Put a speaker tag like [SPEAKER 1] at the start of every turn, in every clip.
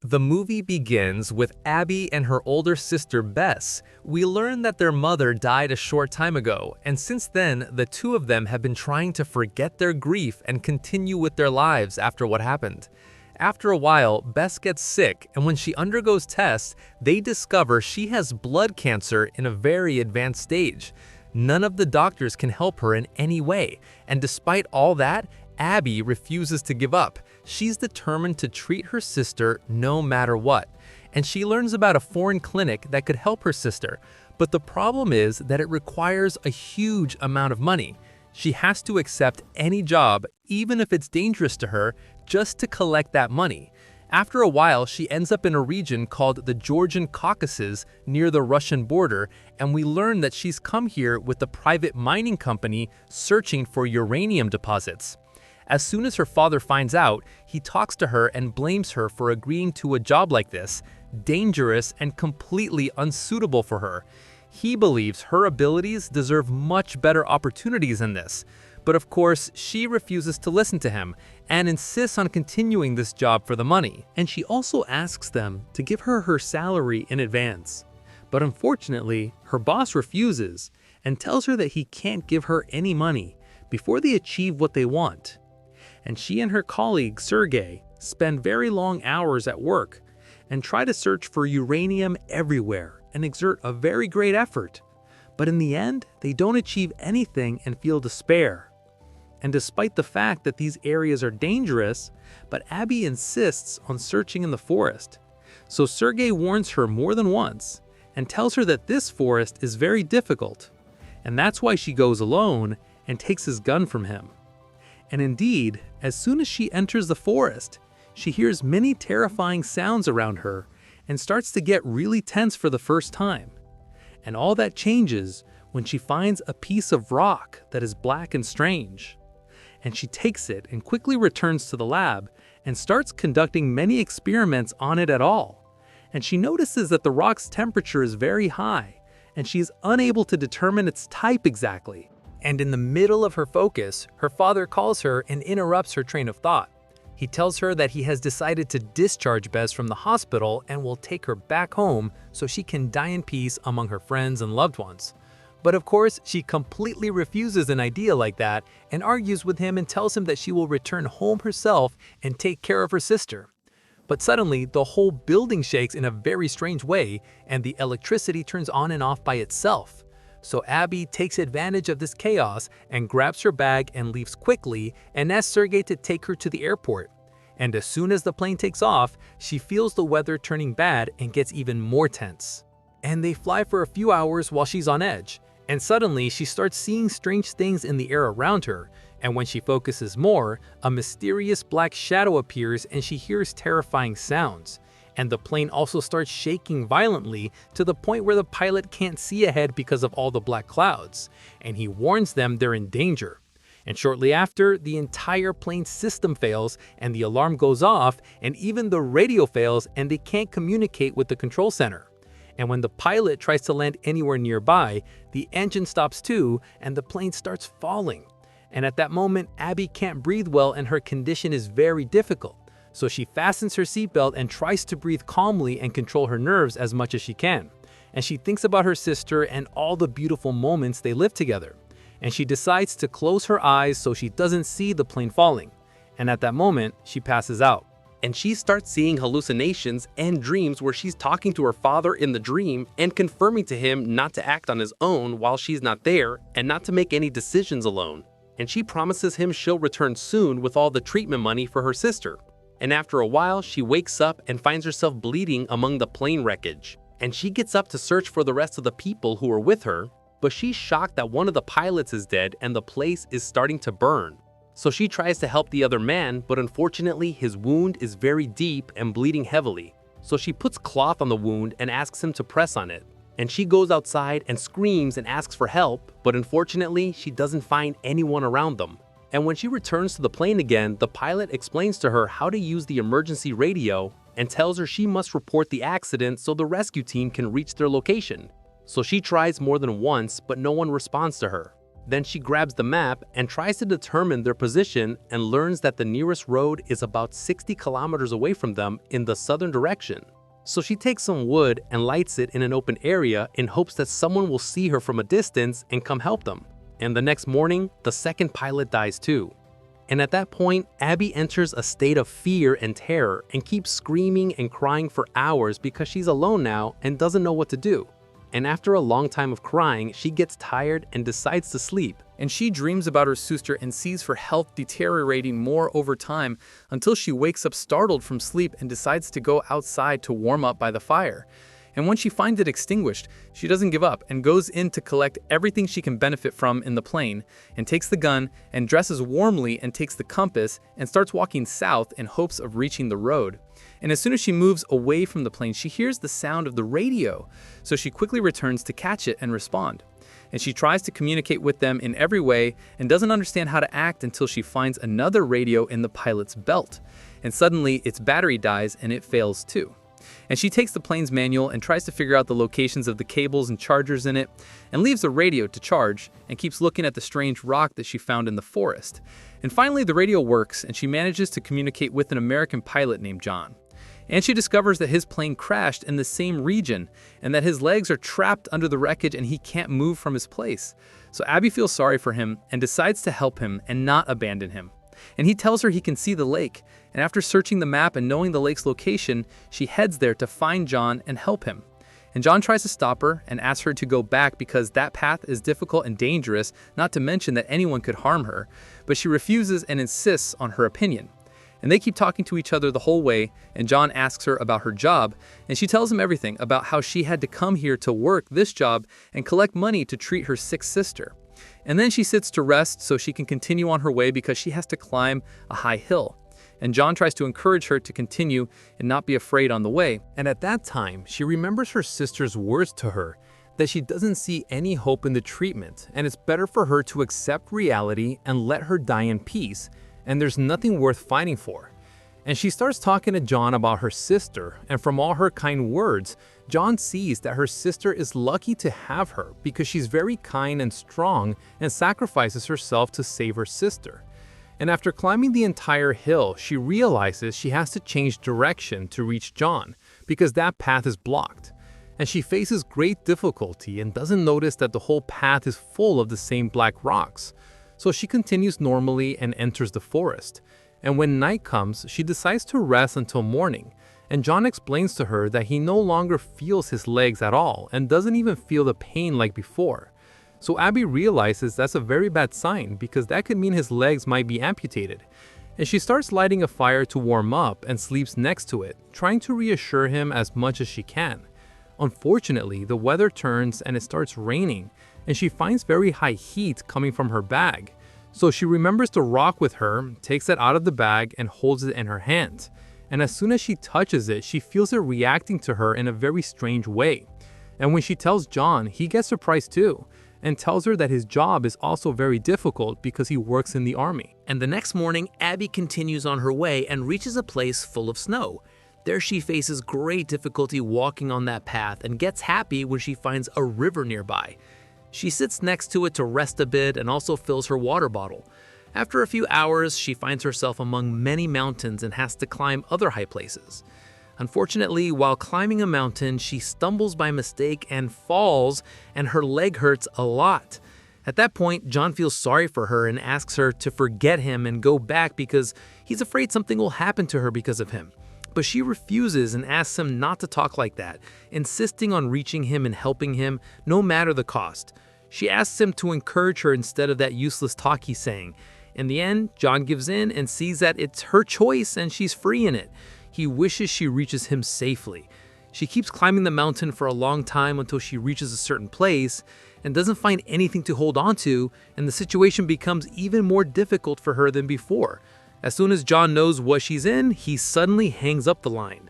[SPEAKER 1] The movie begins with Abby and her older sister Bess. We learn that their mother died a short time ago, and since then, the two of them have been trying to forget their grief and continue with their lives after what happened. After a while, Bess gets sick, and when she undergoes tests, they discover she has blood cancer in a very advanced stage. None of the doctors can help her in any way, and despite all that, Abby refuses to give up. She's determined to treat her sister no matter what, and she learns about a foreign clinic that could help her sister. But the problem is that it requires a huge amount of money. She has to accept any job, even if it's dangerous to her, just to collect that money. After a while, she ends up in a region called the Georgian Caucasus near the Russian border, and we learn that she's come here with a private mining company searching for uranium deposits. As soon as her father finds out, he talks to her and blames her for agreeing to a job like this, dangerous and completely unsuitable for her. He believes her abilities deserve much better opportunities than this. But of course, she refuses to listen to him and insists on continuing this job for the money. And she also asks them to give her her salary in advance. But unfortunately, her boss refuses and tells her that he can't give her any money before they achieve what they want. And she and her colleague, Sergey, spend very long hours at work and try to search for uranium everywhere and exert a very great effort. But in the end, they don't achieve anything and feel despair. And despite the fact that these areas are dangerous, but Abby insists on searching in the forest. So Sergey warns her more than once and tells her that this forest is very difficult. And that's why she goes alone and takes his gun from him. And indeed, as soon as she enters the forest, she hears many terrifying sounds around her and starts to get really tense for the first time. And all that changes when she finds a piece of rock that is black and strange. And she takes it and quickly returns to the lab and starts conducting many experiments on it at all. And she notices that the rock's temperature is very high, and she is unable to determine its type exactly. And in the middle of her focus, her father calls her and interrupts her train of thought. He tells her that he has decided to discharge Bess from the hospital and will take her back home so she can die in peace among her friends and loved ones. But of course, she completely refuses an idea like that and argues with him and tells him that she will return home herself and take care of her sister. But suddenly, the whole building shakes in a very strange way and the electricity turns on and off by itself. So Abby takes advantage of this chaos and grabs her bag and leaves quickly and asks Sergey to take her to the airport. And as soon as the plane takes off, she feels the weather turning bad and gets even more tense. And they fly for a few hours while she's on edge. And suddenly she starts seeing strange things in the air around her. And when she focuses more, a mysterious black shadow appears and she hears terrifying sounds. And the plane also starts shaking violently to the point where the pilot can't see ahead because of all the black clouds, and he warns them they're in danger. And shortly after, the entire plane system fails and the alarm goes off, and even the radio fails and they can't communicate with the control center. And when the pilot tries to land anywhere nearby, the engine stops too and the plane starts falling. And at that moment, Abby can't breathe well and her condition is very difficult. So she fastens her seatbelt and tries to breathe calmly and control her nerves as much as she can. And she thinks about her sister and all the beautiful moments they lived together. And she decides to close her eyes so she doesn't see the plane falling. And at that moment, she passes out. And she starts seeing hallucinations and dreams where she's talking to her father in the dream and confirming to him not to act on his own while she's not there and not to make any decisions alone. And she promises him she'll return soon with all the treatment money for her sister. And after a while, she wakes up and finds herself bleeding among the plane wreckage. And she gets up to search for the rest of the people who are with her, but she's shocked that one of the pilots is dead and the place is starting to burn. So she tries to help the other man, but unfortunately his wound is very deep and bleeding heavily. So she puts cloth on the wound and asks him to press on it. And she goes outside and screams and asks for help, but unfortunately she doesn't find anyone around them. And when she returns to the plane again, the pilot explains to her how to use the emergency radio and tells her she must report the accident so the rescue team can reach their location. So she tries more than once, but no one responds to her. Then she grabs the map and tries to determine their position and learns that the nearest road is about 60 kilometers away from them in the southern direction. So she takes some wood and lights it in an open area in hopes that someone will see her from a distance and come help them. And the next morning, the second pilot dies too. And at that point, Abby enters a state of fear and terror and keeps screaming and crying for hours because she's alone now and doesn't know what to do. And after a long time of crying, she gets tired and decides to sleep.
[SPEAKER 2] And she dreams about her sister and sees her health deteriorating more over time until she wakes up startled from sleep and decides to go outside to warm up by the fire. And when she finds it extinguished, she doesn't give up and goes in to collect everything she can benefit from in the plane, and takes the gun and dresses warmly and takes the compass and starts walking south in hopes of reaching the road. And as soon as she moves away from the plane, she hears the sound of the radio, so she quickly returns to catch it and respond. And she tries to communicate with them in every way and doesn't understand how to act until she finds another radio in the pilot's belt. And suddenly its battery dies and it fails too. And she takes the plane's manual and tries to figure out the locations of the cables and chargers in it, and leaves the radio to charge and keeps looking at the strange rock that she found in the forest. And finally the radio works and she manages to communicate with an American pilot named John. And she discovers that his plane crashed in the same region and that his legs are trapped under the wreckage and he can't move from his place. So Abby feels sorry for him and decides to help him and not abandon him. And he tells her he can see the lake, and after searching the map and knowing the lake's location, she heads there to find John and help him. And John tries to stop her and asks her to go back because that path is difficult and dangerous, not to mention that anyone could harm her, but she refuses and insists on her opinion. And they keep talking to each other the whole way, and John asks her about her job, and she tells him everything about how she had to come here to work this job and collect money to treat her sick sister. And then she sits to rest so she can continue on her way because she has to climb a high hill. And John tries to encourage her to continue and not be afraid on the way.
[SPEAKER 1] And at that time, she remembers her sister's words to her, that she doesn't see any hope in the treatment, and it's better for her to accept reality and let her die in peace, and there's nothing worth fighting for. And she starts talking to John about her sister, and from all her kind words, John sees that her sister is lucky to have her because she's very kind and strong and sacrifices herself to save her sister. And after climbing the entire hill, she realizes she has to change direction to reach John because that path is blocked. And she faces great difficulty and doesn't notice that the whole path is full of the same black rocks. So she continues normally and enters the forest. And when night comes, she decides to rest until morning. And John explains to her that he no longer feels his legs at all and doesn't even feel the pain like before. So Abby realizes that's a very bad sign because that could mean his legs might be amputated. And she starts lighting a fire to warm up and sleeps next to it, trying to reassure him as much as she can. Unfortunately, the weather turns and it starts raining, and she finds very high heat coming from her bag. So she remembers the rock with her, takes it out of the bag and holds it in her hand. And as soon as she touches it, she feels it reacting to her in a very strange way. And when she tells John, he gets surprised too, and tells her that his job is also very difficult because he works in the army.
[SPEAKER 3] And the next morning, Abby continues on her way and reaches a place full of snow. There she faces great difficulty walking on that path and gets happy when she finds a river nearby. She sits next to it to rest a bit and also fills her water bottle. After a few hours, she finds herself among many mountains and has to climb other high places. Unfortunately, while climbing a mountain, she stumbles by mistake and falls, and her leg hurts a lot. At that point, John feels sorry for her and asks her to forget him and go back because he's afraid something will happen to her because of him. But she refuses and asks him not to talk like that, insisting on reaching him and helping him no matter the cost. She asks him to encourage her instead of that useless talk he's saying. In the end, John gives in and sees that it's her choice and she's free in it. He wishes she reaches him safely. She keeps climbing the mountain for a long time until she reaches a certain place and doesn't find anything to hold on to, and the situation becomes even more difficult for her than before. As soon as John knows what she's in, he suddenly hangs up the line.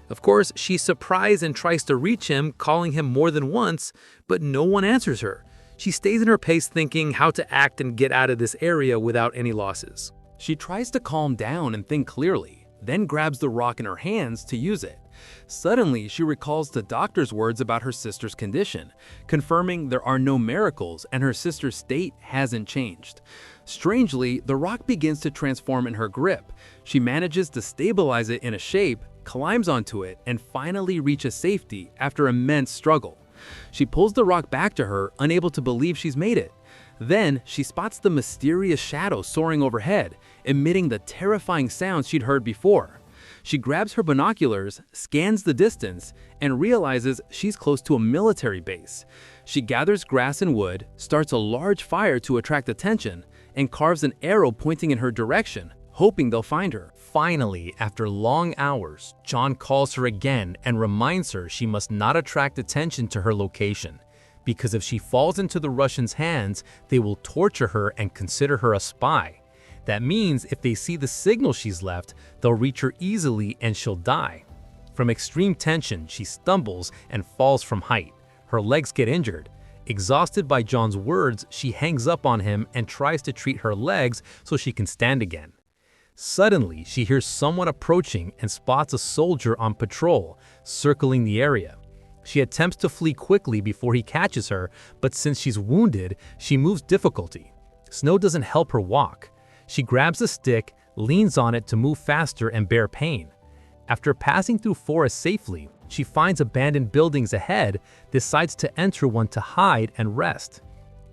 [SPEAKER 3] Of course, she's surprised and tries to reach him, calling him more than once, but no one answers her. She stays in her pace thinking how to act and get out of this area without any losses.
[SPEAKER 1] She tries to calm down and think clearly.
[SPEAKER 2] then grabs the rock in her hands to use it. Suddenly, she recalls the doctor's words about her sister's condition, confirming there are no miracles and her sister's state hasn't changed. Strangely, the rock begins to transform in her grip. She manages to stabilize it in a shape, climbs onto it, and finally reaches safety after immense struggle. She pulls the rock back to her, unable to believe she's made it. Then, she spots the mysterious shadow soaring overhead, emitting the terrifying sounds she'd heard before. She grabs her binoculars, scans the distance, and realizes she's close to a military base. She gathers grass and wood, starts a large fire to attract attention, and carves an arrow pointing in her direction, hoping they'll find her.
[SPEAKER 1] Finally, after long hours, John calls her again and reminds her she must not attract attention to her location, because if she falls into the Russians' hands, they will torture her and consider her a spy. That means if they see the signal she's left, they'll reach her easily and she'll die. From extreme tension, she stumbles and falls from height. Her legs get injured. Exhausted by John's words, she hangs up on him and tries to treat her legs so she can stand again. Suddenly, she hears someone approaching and spots a soldier on patrol, circling the area. She attempts to flee quickly before he catches her, but since she's wounded, she moves difficulty. Snow doesn't help her walk. She grabs a stick, leans on it to move faster and bear pain. After passing through forests safely, she finds abandoned buildings ahead, decides to enter one to hide and rest.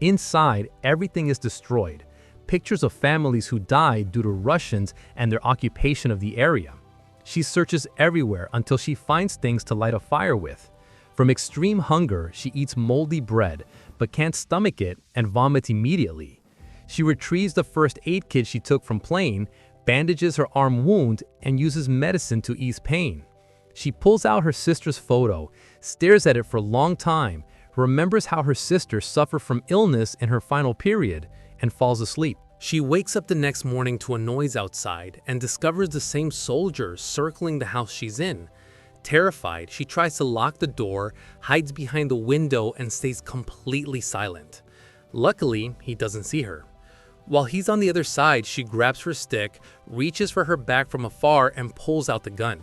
[SPEAKER 1] Inside, everything is destroyed. Pictures of families who died due to Russians and their occupation of the area. She searches everywhere until she finds things to light a fire with. From extreme hunger, she eats moldy bread, but can't stomach it and vomits immediately. She retrieves the first aid kit she took from plane, bandages her arm wound, and uses medicine to ease pain. She pulls out her sister's photo, stares at it for a long time, remembers how her sister suffered from illness in her final period, and falls asleep. She wakes up the next morning to a noise outside and discovers the same soldier circling the house she's in. Terrified, she tries to lock the door, hides behind the window, and stays completely silent. Luckily, he doesn't see her. While he's on the other side, she grabs her stick, reaches for her bag from afar, and pulls out the gun.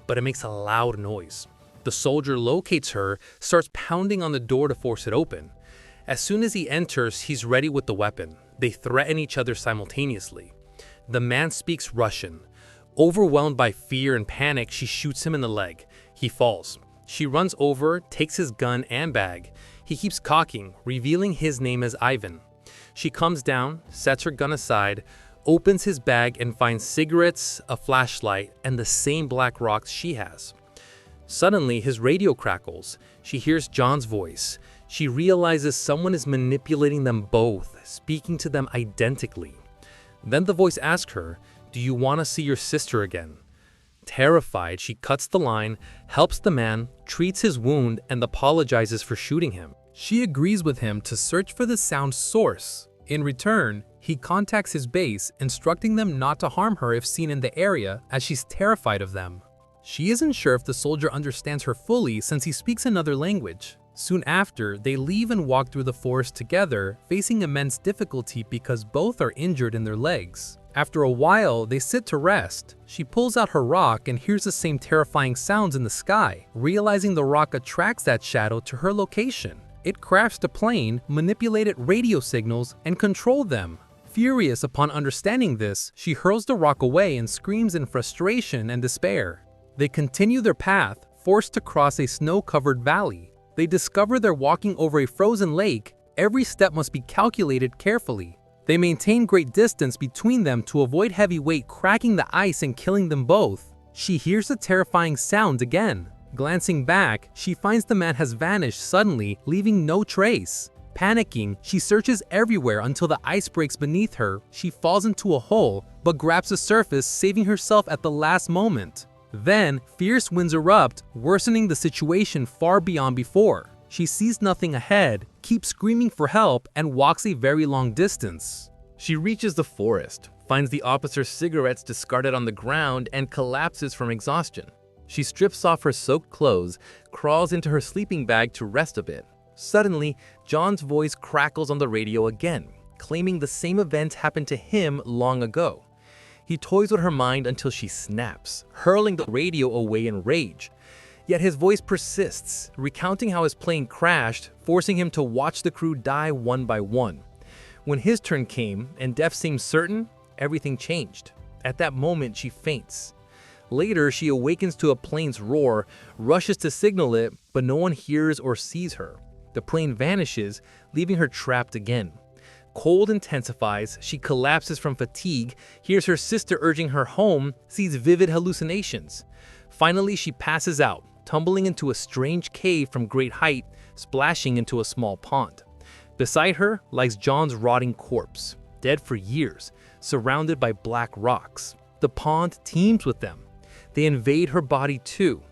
[SPEAKER 1] But it makes a loud noise. The soldier locates her, starts pounding on the door to force it open. As soon as he enters, he's ready with the weapon. They threaten each other simultaneously. The man speaks Russian. Overwhelmed by fear and panic, she shoots him in the leg. He falls. She runs over, takes his gun and bag. He keeps cocking, revealing his name as Ivan. She comes down, sets her gun aside, opens his bag and finds cigarettes, a flashlight, and the same black rocks she has. Suddenly, his radio crackles. She hears John's voice. She realizes someone is manipulating them both, speaking to them identically. Then the voice asks her, "Do you want to see your sister again?" Terrified, she cuts the line, helps the man, treats his wound, and apologizes for shooting him. She agrees with him to search for the sound's source. In return, he contacts his base, instructing them not to harm her if seen in the area, as she's terrified of them. She isn't sure if the soldier understands her fully since he speaks another language. Soon after, they leave and walk through the forest together, facing immense difficulty because both are injured in their legs. After a while, they sit to rest. She pulls out her rock and hears the same terrifying sounds in the sky, realizing the rock attracts that shadow to her location. It crafts a plane, manipulated radio signals, and controlled them. Furious upon understanding this, she hurls the rock away and screams in frustration and despair. They continue their path, forced to cross a snow-covered valley. They discover they're walking over a frozen lake. Every step must be calculated carefully. They maintain great distance between them to avoid heavy weight cracking the ice and killing them both. She hears the terrifying sound again. Glancing back, she finds the man has vanished suddenly, leaving no trace. Panicking, she searches everywhere until the ice breaks beneath her. She falls into a hole, but grabs the surface, saving herself at the last moment. Then, fierce winds erupt, worsening the situation far beyond before. She sees nothing ahead, keeps screaming for help, and walks a very long distance. She reaches the forest, finds the officer's cigarettes discarded on the ground, and collapses from exhaustion. She strips off her soaked clothes, crawls into her sleeping bag to rest a bit. Suddenly, John's voice crackles on the radio again, claiming the same event happened to him long ago. He toys with her mind until she snaps, hurling the radio away in rage. Yet his voice persists, recounting how his plane crashed, forcing him to watch the crew die one by one. When his turn came and death seemed certain, everything changed. At that moment, she faints. Later, she awakens to a plane's roar, rushes to signal it, but no one hears or sees her. The plane vanishes, leaving her trapped again. Cold intensifies, she collapses from fatigue, hears her sister urging her home, sees vivid hallucinations. Finally, she passes out, tumbling into a strange cave from great height, splashing into a small pond. Beside her lies John's rotting corpse, dead for years, surrounded by black rocks. The pond teems with them. They invade her body too.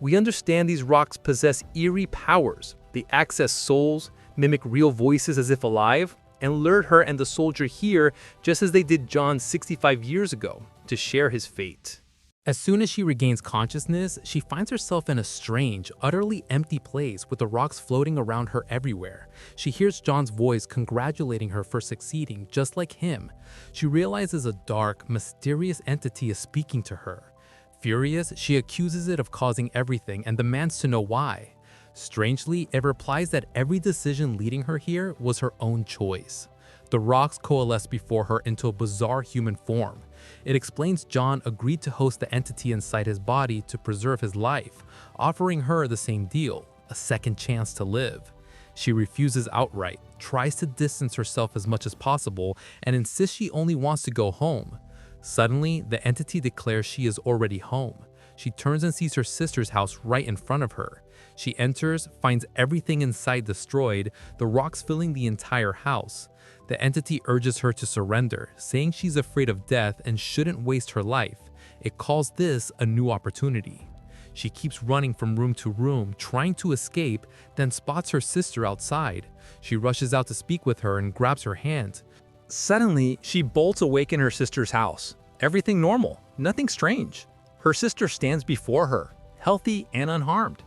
[SPEAKER 1] We understand these rocks possess eerie powers. They access souls, mimic real voices as if alive, and lured her and the soldier here just as they did John 65 years ago, to share his fate. As soon as she regains consciousness, she finds herself in a strange, utterly empty place with the rocks floating around her everywhere. She hears John's voice congratulating her for succeeding just like him. She realizes a dark, mysterious entity is speaking to her. Furious, she accuses it of causing everything and demands to know why. Strangely, it replies that every decision leading her here was her own choice. The rocks coalesce before her into a bizarre human form. It explains John agreed to host the entity inside his body to preserve his life, offering her the same deal, a second chance to live. She refuses outright, tries to distance herself as much as possible, and insists she only wants to go home. Suddenly, the entity declares she is already home. She turns and sees her sister's house right in front of her. She enters, finds everything inside destroyed, the rocks filling the entire house. The entity urges her to surrender, saying she's afraid of death and shouldn't waste her life. It calls this a new opportunity. She keeps running from room to room, trying to escape, then spots her sister outside. She rushes out to speak with her and grabs her hand.
[SPEAKER 2] Suddenly, she bolts awake in her sister's house. Everything normal, nothing strange. Her sister stands before her, healthy and unharmed.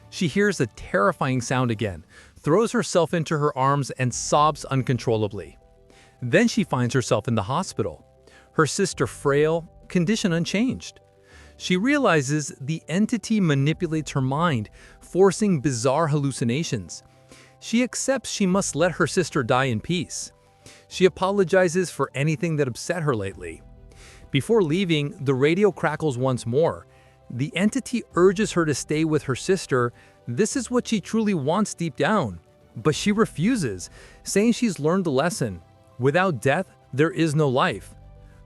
[SPEAKER 2] She hears a terrifying sound again, throws herself into her arms and sobs uncontrollably. Then she finds herself in the hospital. Her sister frail, condition unchanged. She realizes the entity manipulates her mind, forcing bizarre hallucinations. She accepts she must let her sister die in peace. She apologizes for anything that upset her lately. Before leaving, the radio crackles once more. The entity urges her to stay with her sister. This is what she truly wants deep down. But she refuses, saying she's learned the lesson. Without death, there is no life.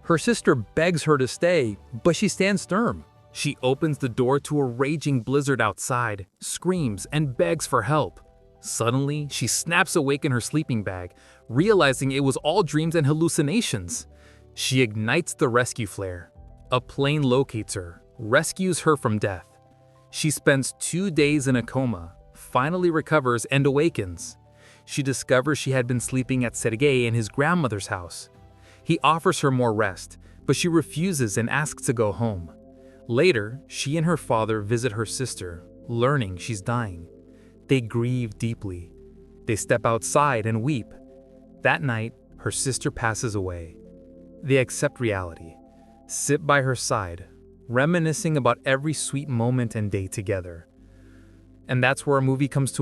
[SPEAKER 2] Her sister begs her to stay, but she stands firm. She opens the door to a raging blizzard outside, screams, and begs for help. Suddenly, she snaps awake in her sleeping bag, realizing it was all dreams and hallucinations. She ignites the rescue flare. A plane locates her, rescues her from death. She spends 2 days in a coma, finally recovers and awakens. She discovers she had been sleeping at Sergei in his grandmother's house. He offers her more rest, but she refuses and asks to go home. Later, she and her father visit her sister, learning she's dying. They grieve deeply. They step outside and weep. That night, her sister passes away. They accept reality, sit by her side, reminiscing about every sweet moment and day together. And that's where our movie comes to an